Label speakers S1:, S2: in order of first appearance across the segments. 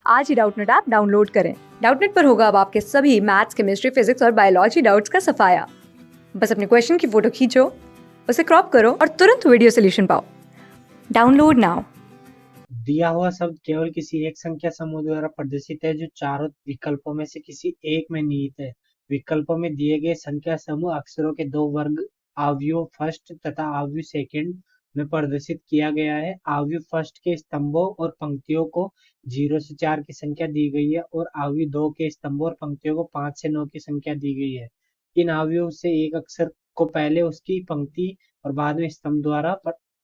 S1: आज ही Doubtnut app download करें। Doubtnut पर होगा अब आपके सभी मैथ्स, केमिस्ट्री, फिजिक्स और बायोलॉजी डाउट्स का सफाया। बस अपने क्वेश्चन की फोटो खींचो, उसे क्रॉप करो और तुरंत वीडियो सोल्यूशन पाओ। Download now.
S2: दिया हुआ शब्द केवल किसी एक संख्या समूह द्वारा प्रदर्शित है जो चारों विकल्पों में से किसी एक में निहित है। विकल्पों में दिए गए संख्या समूह अक्षरों के दो वर्ग आव्यूह फर्स्ट तथा आव्यूह सेकंड में प्रदर्शित किया गया है। आव्यूह फर्स्ट के स्तंभों और पंक्तियों को 0 से 4 की संख्या दी गई है और आव्यूह 2 के स्तंभों और पंक्तियों को 5 से 9 की संख्या दी गई है। इन आव्यूह से एक अक्षर को पहले उसकी पंक्ति और बाद में स्तंभ द्वारा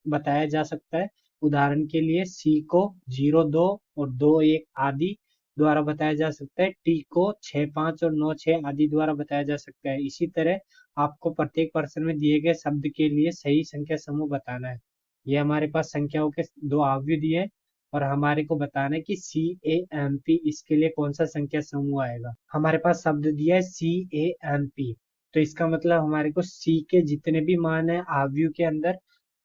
S2: बताया जा सकता है। उदाहरण के लिए सी को 0, 2 और 2, 1 आदि द्वारा बताया जा सकता है। टी को 6, 5 और 9, 6 आदि द्वारा बताया जा सकता है। इसी तरह आपको प्रत्येक प्रश्न में दिए गए शब्द के लिए सही संख्या समूह बताना है। ये हमारे पास संख्याओं के दो आव्यूह दिए हैं और हमारे को बताना है कि CAMP इसके लिए कौन सा संख्या समूह आएगा। हमारे पास शब्द दिया है CAMP, तो इसका मतलब हमारे को सी के जितने भी मान है आव्यूह के अंदर,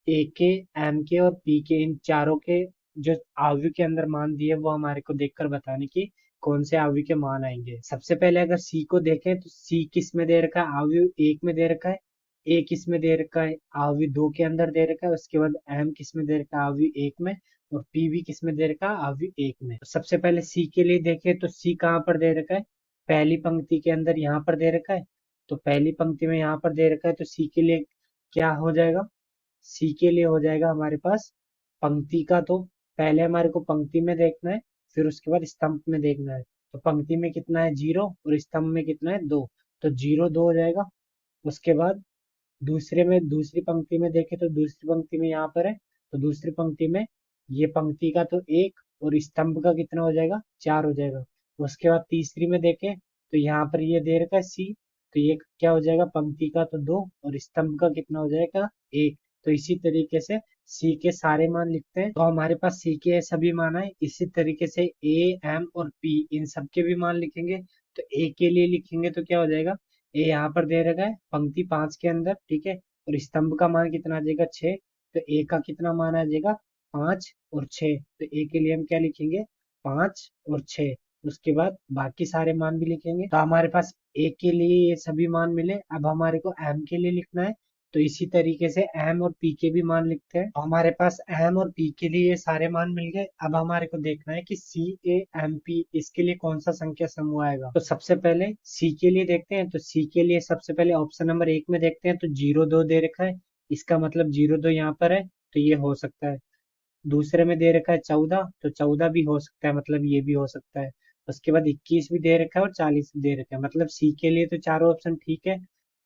S2: ए के, एम के और पी के, इन चारों के जो आव्यूह के अंदर मान दिए वो हमारे को देखकर बताने की कौन से आव्यूह के मान आएंगे। सबसे पहले अगर सी को देखें तो सी किस में दे रखा है, आव्यूह एक में दे रखा है। ए किस में दे रखा है, आव्यूह 2 के अंदर दे रखा है। उसके बाद एम किस में दे रखा है, आव्यूह 1 में। और पी भी किस में दे रखा है, आव्यूह 1 में। तो सबसे पहले सी के लिए देखें तो सी कहाँ पर दे रखा है, पहली पंक्ति के अंदर यहाँ पर दे रखा है। तो पहली पंक्ति में यहाँ पर दे रखा है तो सी के लिए क्या हो जाएगा, सी के लिए हो जाएगा हमारे पास पंक्ति का। तो पहले हमारे को पंक्ति में देखना है, फिर उसके बाद स्तंभ में देखना है। तो पंक्ति में कितना है 0 और स्तंभ में कितना है 2, तो 0, 2 हो जाएगा। उसके बाद दूसरी पंक्ति में देखें तो दूसरी पंक्ति में यहाँ पर है, तो दूसरी पंक्ति में ये पंक्ति का तो 1 और स्तंभ का कितना हो जाएगा 4 हो जाएगा। उसके बाद तीसरी में देखें तो यहाँ पर ये दे रखा है सी, तो ये क्या हो जाएगा, पंक्ति का तो 2 और स्तंभ का कितना हो जाएगा 1। तो इसी तरीके से सी के सारे मान लिखते हैं। तो हमारे पास सी के सभी मान आए। इसी तरीके से ए, एम और पी इन सब के भी मान लिखेंगे। तो ए के लिए लिखेंगे तो क्या हो जाएगा, ए यहाँ पर दे रखा है पंक्ति 5 के अंदर, ठीक है, और स्तंभ का मान कितना आ जाएगा 6। तो ए का कितना मान आ जाएगा 5 और 6। तो ए के लिए हम क्या लिखेंगे 5 और 6। उसके बाद बाकी सारे मान भी लिखेंगे। तो हमारे पास ए के लिए ये सभी मान मिले। अब हमारे को एम के लिए लिखना है। तो इसी तरीके से एम और पी के भी मान लिखते हैं। तो हमारे पास एम और पी के लिए ये सारे मान मिल गए। अब हमारे को देखना है कि CAMP इसके लिए कौन सा संख्या समूह आएगा। तो सबसे पहले सी के लिए देखते हैं। तो सी के लिए सबसे पहले ऑप्शन नंबर 1 में देखते हैं। तो 0, 2 दे रखा है, इसका मतलब 0, 2 यहाँ पर है, तो ये हो सकता है। दूसरे में दे रखा है 14, तो 14 भी हो सकता है, मतलब ये भी हो सकता है। उसके बाद 21 भी दे रखा है और 40 भी दे रखा है, मतलब सी के लिए तो चारों ऑप्शन ठीक है।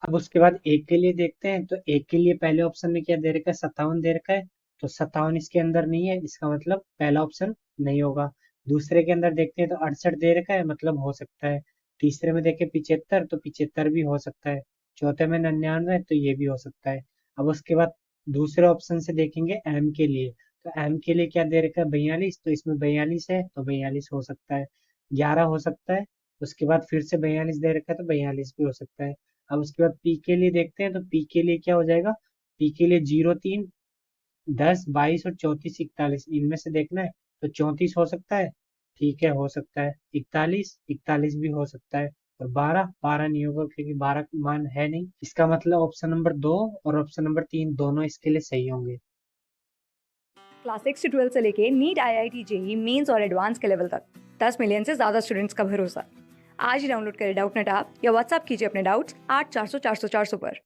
S2: अब उसके बाद एक के लिए देखते हैं। तो एक के लिए पहले ऑप्शन में क्या दे रखा है 57 दे रखा है, तो 57 इसके अंदर नहीं है, इसका मतलब पहला ऑप्शन नहीं होगा। दूसरे के अंदर देखते हैं तो 68 दे रखा है, मतलब हो सकता है। तीसरे में देखें 75, तो 75 भी हो सकता है। चौथे में 99, तो ये भी हो सकता है। अब उसके बाद दूसरे ऑप्शन से देखेंगे एम के लिए। तो एम के लिए क्या दे रखा है 42, तो इसमें 42 है, तो 42 हो सकता है। 11 हो सकता है। उसके बाद फिर से 42 दे रखा है, तो 42 भी हो सकता है। अब उसके बाद पी के लिए देखते हैं। तो पी के लिए क्या हो जाएगा, पी के लिए 0, 3, 10, 22 और 34, 41 इनमें से देखना है। तो 34 हो सकता है, ठीक है, हो सकता है। 41, 41 भी हो सकता है। और 12, 12 नहीं होगा क्योंकि 12 मान है नहीं। इसका मतलब ऑप्शन नंबर 2 और ऑप्शन नंबर 3 दोनों इसके लिए सही होंगे।
S1: क्लास 6 से 12 से लेके नीट, IIT, JEE मेंस और एडवांस के लेवल तक 10 मिलियन से ज्यादा स्टूडेंट्स का भरोसा। आज ही डाउनलोड करें डाउटनेट ऐप या व्हाट्सएप कीजिए अपने डाउट्स 8400 400 400 पर।